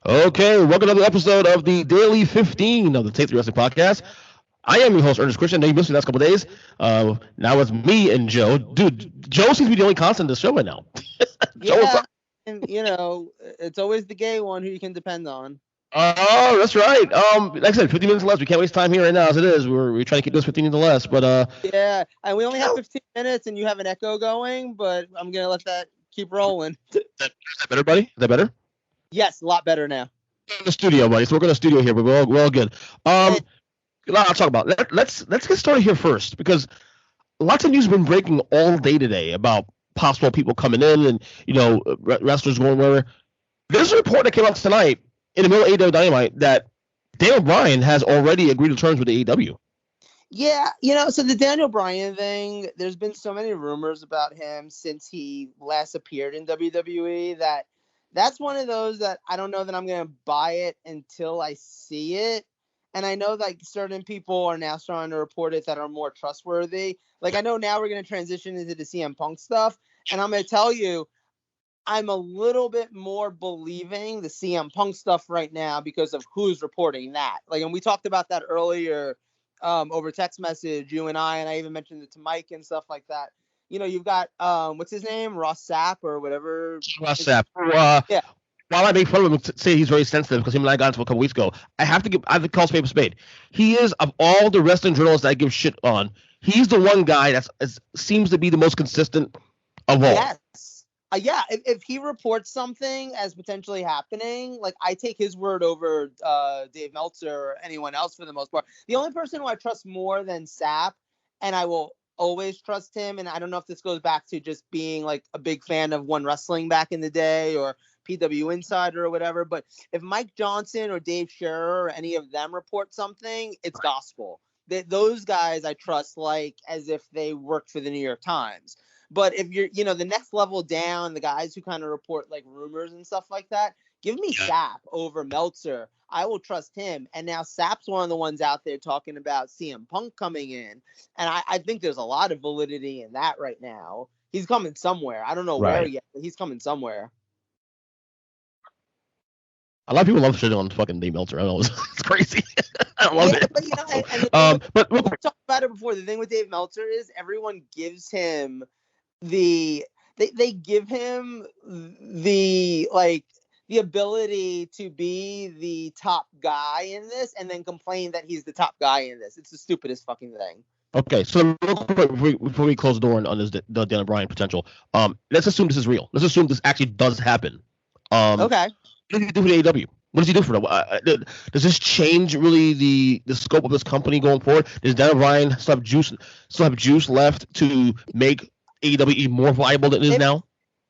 Okay, welcome to another episode of the Daily 15 of the Take the Wrestling Podcast. I am your host, Ernest Christian. Now you missed me the last couple of days. Now it's me and Joe. Dude, Joe seems to be the only constant in the show right now. Joe, what's Yeah, up? and it's always the gay one who you can depend on. Oh, that's right. Like I said, 15 minutes less. We can't waste time here right now as it is. We're trying to keep this 15 minutes less. But Yeah, and we only have Joe, 15 minutes, and you have an echo going, but I'm gonna let that keep rolling. is that better, buddy? Is that better? Yes, a lot better now. In the studio, buddy. So we're in the studio here, but we're all good. And, A lot to talk about. Let's get started here first because lots of news has been breaking all day today about possible people coming in and wrestlers going wherever. There's a report that came out tonight in the middle of AEW Dynamite that Daniel Bryan has already agreed to terms with AEW. yeah, so the Daniel Bryan thing, there's been so many rumors about him since he last appeared in WWE that's one of those that I don't know that I'm gonna buy it until I see it. And I know like certain people are now starting to report it that are more trustworthy. Like I know now we're gonna transition into the CM Punk stuff, and I'm gonna tell you, I'm a little bit more believing the CM Punk stuff right now because of who's reporting that. Like, and we talked about that earlier over text message, you and I even mentioned it to Mike and stuff like that. You've got what's his name, Ross Sapp or whatever. Ross Sapp. Yeah. While I make fun of him, say he's very sensitive because him and I got into a couple weeks ago, I have to call spade a spade. He is, of all the wrestling journalists that I give shit on, he's the one guy that seems to be the most consistent of all. Yes. Yeah, if he reports something as potentially happening, like I take his word over Dave Meltzer or anyone else for the most part. The only person who I trust more than Sapp, and I will always trust him, and I don't know if this goes back to just being like a big fan of One Wrestling back in the day or PW Insider or whatever, but if Mike Johnson or Dave Scherer or any of them report something, it's gospel. Those guys I trust like as if they worked for the New York Times. But if you're, the next level down, the guys who kind of report like rumors and stuff like that, give me Sapp over Meltzer. I will trust him. And now Sapp's one of the ones out there talking about CM Punk coming in. And I think there's a lot of validity in that right now. He's coming somewhere. I don't know where yet, but he's coming somewhere. A lot of people love shitting on fucking Dave Meltzer. I don't know. It's crazy. I love it. But we talked about it before. The thing with Dave Meltzer is everyone gives him they give him the ability to be the top guy in this and then complain that he's the top guy in this. It's the stupidest fucking thing. Okay, so real quick before we close the door on this the Daniel Bryan potential, let's assume this is real. Let's assume this actually does happen. Okay. What does he do for AEW? What does he do for them? Does this change really the scope of this company going forward? Does Daniel Bryan still have juice left to make AEW even more viable than it is now?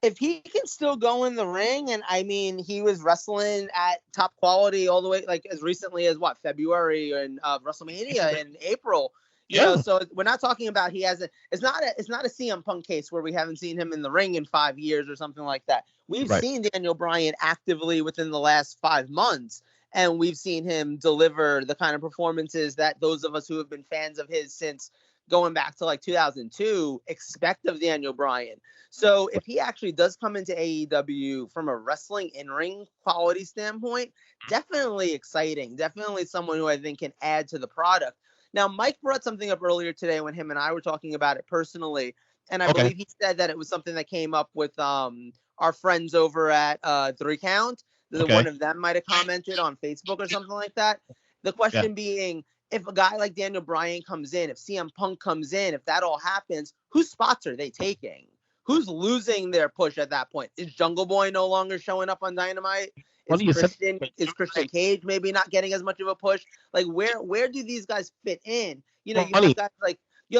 If he can still go in the ring, and I mean, he was wrestling at top quality all the way, like as recently as February and WrestleMania in April. So we're not talking about it's not a CM Punk case where we haven't seen him in the ring in 5 years or something like that. We've seen Daniel Bryan actively within the last 5 months, and we've seen him deliver the kind of performances that those of us who have been fans of his since going back to like 2002 expect of Daniel Bryan. So if he actually does come into AEW from a wrestling in-ring quality standpoint, definitely exciting. Definitely someone who I think can add to the product. Now, Mike brought something up earlier today when him and I were talking about it personally, and I believe he said that it was something that came up with our friends over at 3 Count. One of them might have commented on Facebook or something like that. The question being, if a guy like Daniel Bryan comes in, if CM Punk comes in, if that all happens, whose spots are they taking? Who's losing their push at that point? Is Jungle Boy no longer showing up on Dynamite? Is Christian Cage maybe not getting as much of a push? Like where do these guys fit in? You have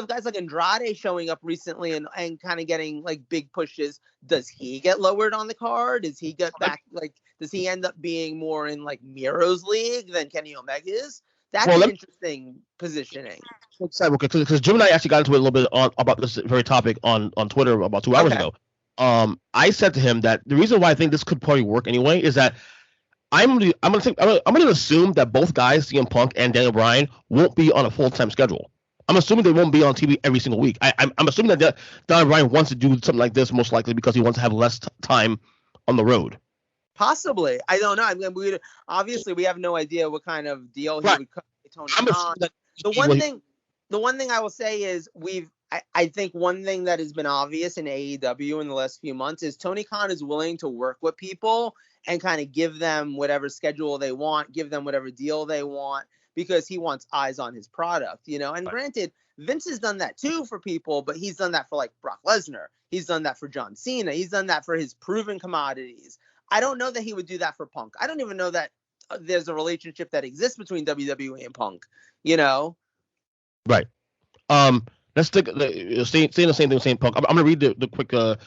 guys like Andrade showing up recently and kind of getting like big pushes. Does he get lowered on the card? Does he get back? Does he end up being more in like Miro's league than Kenny Omega is? That's an interesting positioning. Because Jim and I actually got into it a little bit about this very topic on Twitter about 2 hours ago. I said to him that the reason why I think this could probably work anyway is that I'm gonna assume that both guys, CM Punk and Daniel Bryan, won't be on a full-time schedule. I'm assuming they won't be on TV every single week. I'm assuming that Daniel Bryan wants to do something like this most likely because he wants to have less time on the road. Possibly. I don't know. I mean, obviously we have no idea what kind of deal he would cut with Tony Khan. The one thing I will say is I think one thing that has been obvious in AEW in the last few months is Tony Khan is willing to work with people and kind of give them whatever schedule they want, give them whatever deal they want, because he wants eyes on his product, you know. And granted, Vince has done that too for people, but he's done that for like Brock Lesnar. He's done that for John Cena. He's done that for his proven commodities. I don't know that he would do that for Punk. I don't even know that there's a relationship that exists between WWE and Punk, you know? Right. Let's stick saying the same thing, same Punk. I'm gonna read the quick the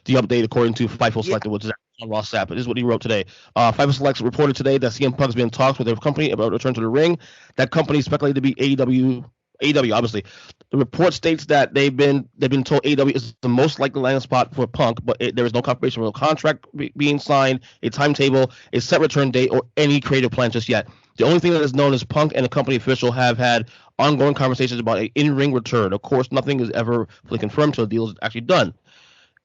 update according to Fightful Selected, which is on Raw Sap. This is what he wrote today. Fightful Select reported today that CM Punk's been in talks with their company about return to the ring. That company is speculated to be AEW, obviously. The report states that they've been told AEW is the most likely landing spot for Punk, but there is no confirmation of a contract being signed, a timetable, a set return date, or any creative plan just yet. The only thing that is known is Punk and the company official have had ongoing conversations about an in-ring return. Of course, nothing is ever fully confirmed until the deal is actually done.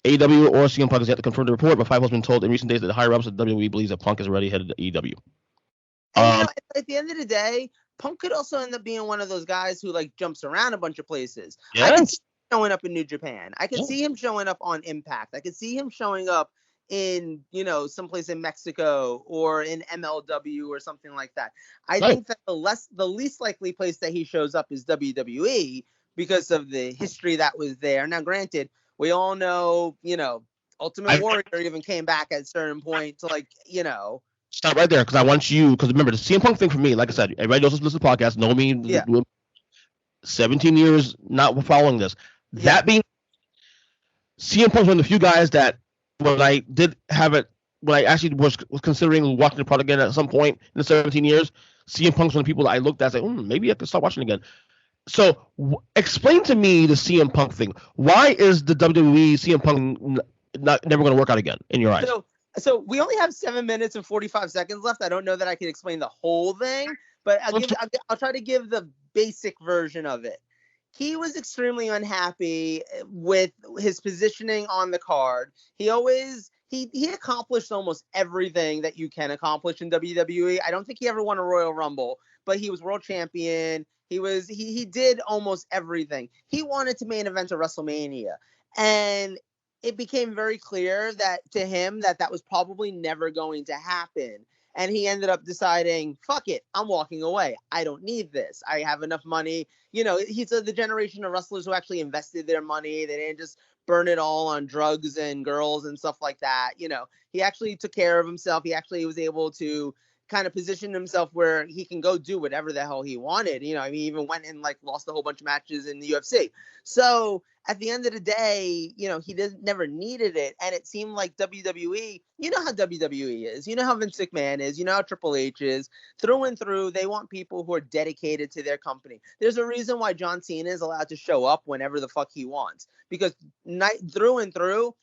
AEW or CM Punk has yet to confirm the report, but Fightful has been told in recent days that the higher-ups at WWE believes that Punk is already headed to AEW. And at the end of the day, Punk could also end up being one of those guys who like jumps around a bunch of places. Yes. I can see him showing up in New Japan. I can see him showing up on Impact. I can see him showing up in, you know, someplace in Mexico or in MLW or something like that. I think that the least likely place that he shows up is WWE because of the history that was there. Now, granted, we all know, you know, Ultimate Warrior even came back at a certain point to, like, you know. Stop right there, because I want you, because remember, the CM Punk thing for me, like I said, everybody knows this listen to the podcast, know me, 17 years not following this. That being, CM Punk's one of the few guys that when I did have it, when I actually was considering watching the product again at some point in the 17 years, CM Punk's one of the people that I looked at and said, maybe I could start watching again. So explain to me the CM Punk thing. Why is the WWE CM Punk never going to work out again in your eyes? So we only have 7 minutes and 45 seconds left. I don't know that I can explain the whole thing, but I'll try to give the basic version of it. He was extremely unhappy with his positioning on the card. He accomplished almost everything that you can accomplish in WWE. I don't think he ever won a Royal Rumble, but he was world champion. He did almost everything. He wanted to main event a WrestleMania, and it became very clear that to him that was probably never going to happen. And he ended up deciding, fuck it, I'm walking away. I don't need this. I have enough money. You know, he's the generation of wrestlers who actually invested their money. They didn't just burn it all on drugs and girls and stuff like that. You know, he actually took care of himself. He actually was able to kind of position himself where he can go do whatever the hell he wanted. You know, I mean, he even went and like lost a whole bunch of matches in the UFC. So at the end of the day, you know, he never needed it. And it seemed like WWE, you know how WWE is, you know how Vince McMahon is, you know how Triple H is, through and through. They want people who are dedicated to their company. There's a reason why John Cena is allowed to show up whenever the fuck he wants, because through and through,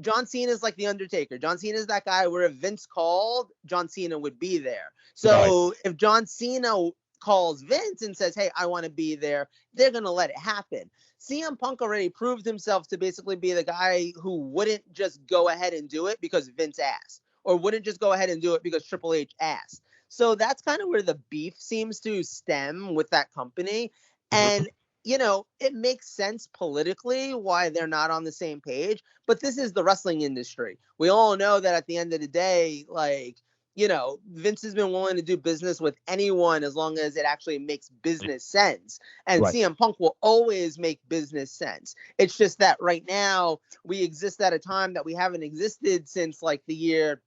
John Cena is like the Undertaker. John Cena is that guy where if Vince called, John Cena would be there. So if John Cena calls Vince and says, hey, I want to be there, they're going to let it happen. CM Punk already proved himself to basically be the guy who wouldn't just go ahead and do it because Vince asked, or wouldn't just go ahead and do it because Triple H asked. So that's kind of where the beef seems to stem with that company. And you know, it makes sense politically why they're not on the same page, but this is the wrestling industry. We all know that at the end of the day, like, you know, Vince has been willing to do business with anyone as long as it actually makes business sense. And CM Punk will always make business sense. It's just that right now we exist at a time that we haven't existed since like the year,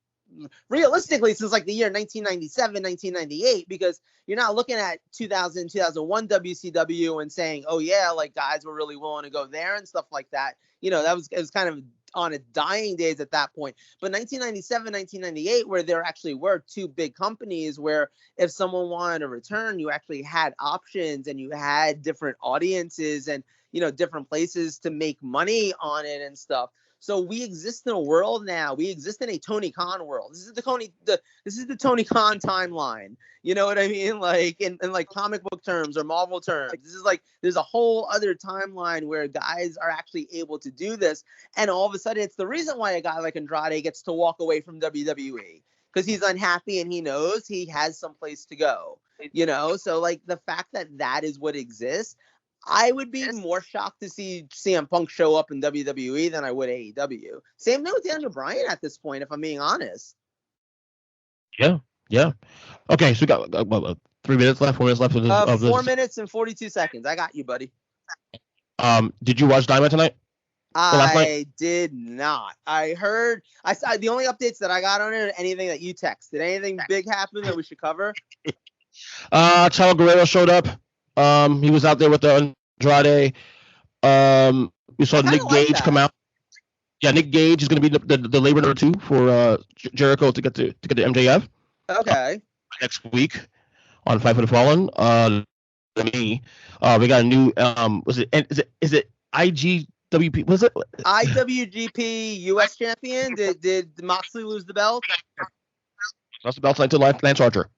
realistically, since like the year 1997, 1998, because you're not looking at 2000, 2001 WCW and saying, oh yeah, like guys were really willing to go there and stuff like that. You know, it was kind of on a dying days at that point. But 1997, 1998, where there actually were two big companies where if someone wanted to return, you actually had options and you had different audiences and, you know, different places to make money on it and stuff. So we exist in a world now. We exist in a Tony Khan world. This is the Tony Khan timeline. You know what I mean? Like in like comic book terms or Marvel terms. This is like there's a whole other timeline where guys are actually able to do this. And all of a sudden, it's the reason why a guy like Andrade gets to walk away from WWE. because he's unhappy and he knows he has some place to go. So like the fact that is what exists, I would be more shocked to see CM Punk show up in WWE than I would AEW. Same thing with Daniel Bryan at this point, if I'm being honest. Yeah. Okay, so we got 3 minutes left, 4 minutes left of this. 4 minutes and 42 seconds. I got you, buddy. Did you watch Dynamite tonight? I did not. I saw the only updates that I got on it are anything that you text. Did anything big happen that we should cover? Chavo Guerrero showed up. He was out there with the Andrade. We saw Nick Gage come out. Yeah, Nick Gage is going to be the labor number 2 for Jericho to get to MJF. Okay. Next week on Fight for the Fallen. We got a new is it IGWP? Was it IWGP US champion? Did Moxley lose the belt? Lost the belt tonight to Lance Archer.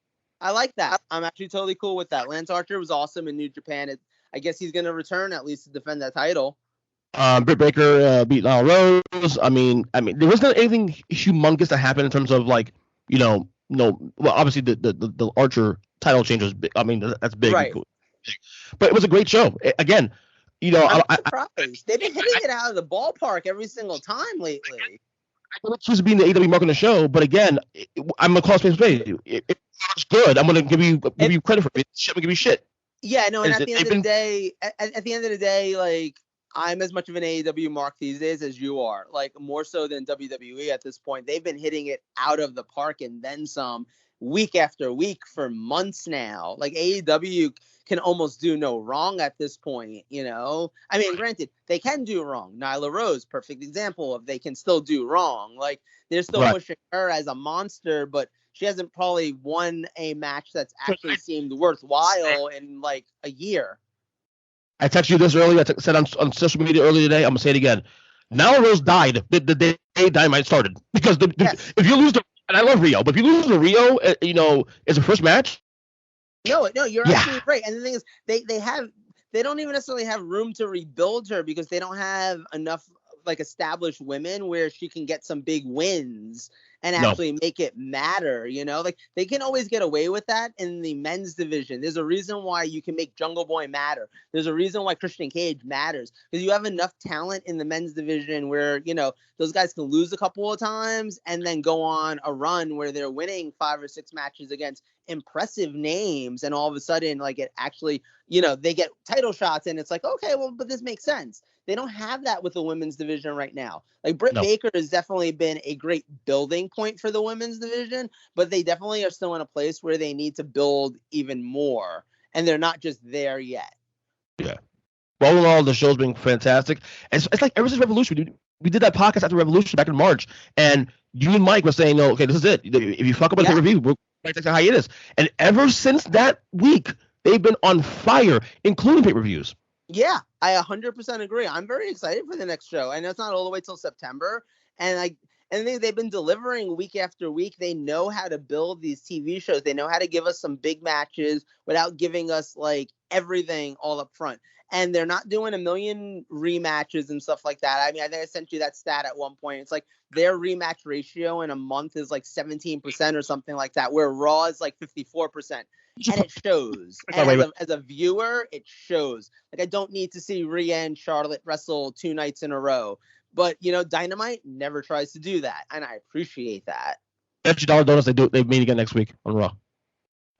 I like that. I'm actually totally cool with that. Lance Archer was awesome in New Japan. I guess he's going to return at least to defend that title. Britt Baker beat Lyle Rose. I mean, there wasn't anything humongous that happened in terms of like, well, obviously the Archer title change was big. I mean, that's big. Right. But it was a great show. Again, I'm surprised. They've been hitting it out of the ballpark every single time lately. I'm supposed to be in the AEW mark on the show, but again, I'm gonna call space. It's good. I'm gonna give you credit for it. I'm gonna give you shit. Yeah, no, and at the end of the day, like, I'm as much of an AEW mark these days as you are. Like, more so than WWE at this point. They've been hitting it out of the park and then some, week after week for months now. Like, AEW can almost do no wrong at this point, I mean, granted, they can do wrong. Nyla Rose, perfect example of they can still do wrong. Like, they're still pushing her as a monster, but she hasn't probably won a match that's actually seemed worthwhile in like a year. I texted you this earlier. I said on social media earlier today. I'm gonna say it again. Nyla Rose died the day Dynamite started because if you lose and I love Rio, but if you lose to Rio, as a first match. No, you're absolutely right. And the thing is, they don't even necessarily have room to rebuild her because they don't have enough like established women where she can get some big wins and actually make it matter, like they can always get away with that in the men's division. There's a reason why you can make Jungle Boy matter. There's a reason why Christian Cage matters because you have enough talent in the men's division where, those guys can lose a couple of times and then go on a run where they're winning 5 or 6 matches against impressive names. And all of a sudden, like it actually, they get title shots and it's like, okay, well, but this makes sense. They don't have that with the women's division right now. Like Britt Baker has definitely been a great building point for the women's division, but they definitely are still in a place where they need to build even more. And they're not just there yet. Yeah. All in all, the show's been fantastic. It's like ever since Revolution, we did that podcast after Revolution back in March, and you and Mike were saying, "No, okay, this is it. If you fuck up on the review, we're going to take a hiatus." And ever since that week, they've been on fire, including pay-per-views. Yeah, I 100% agree. I'm very excited for the next show. I know it's not all the way till September, and they've been delivering week after week. They know how to build these TV shows. They know how to give us some big matches without giving us like everything all up front. And they're not doing a million rematches and stuff like that. I mean, I think I sent you that stat at one point. It's like their rematch ratio in a month is like 17% or something like that, where Raw is like 54%. And it shows. And as a viewer, it shows. Like, I don't need to see Rhea and Charlotte wrestle 2 nights in a row. But, Dynamite never tries to do that. And I appreciate that. $50 donuts, they meet again next week on Raw.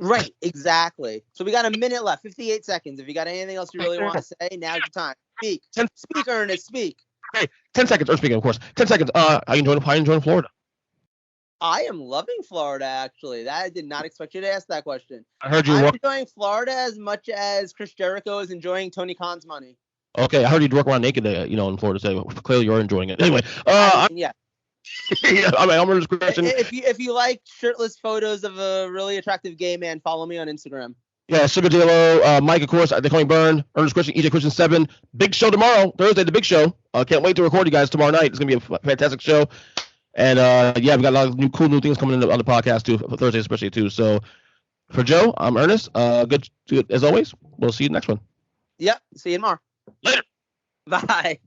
Right, exactly. So we got a minute left, 58 seconds. If you got anything else you really want to say, now's your time. Speak. Speak, Ernest, speak. Okay, 10 seconds. Or speaking, of course. 10 seconds. How you enjoying Florida? I am loving Florida, actually. I did not expect you to ask that question. I heard you. I'm enjoying Florida as much as Chris Jericho is enjoying Tony Khan's money. Okay, I heard you'd walk around naked, in Florida. So clearly you're enjoying it. Anyway, yeah. I'm Ernest question. If you like shirtless photos of a really attractive gay man, follow me on Instagram. Yeah, Super J-Lo, Mike, of course, They Call Me Burn, Ernest Christian, EJ Christian 7. Big show tomorrow, Thursday, the big show. Can't wait to record you guys tomorrow night. It's going to be a fantastic show. And, we got a lot of cool new things coming in on the podcast, too, for Thursday especially, too. So, for Joe, I'm Ernest. Good as always. We'll see you next one. Yep, see you tomorrow. Later. Bye.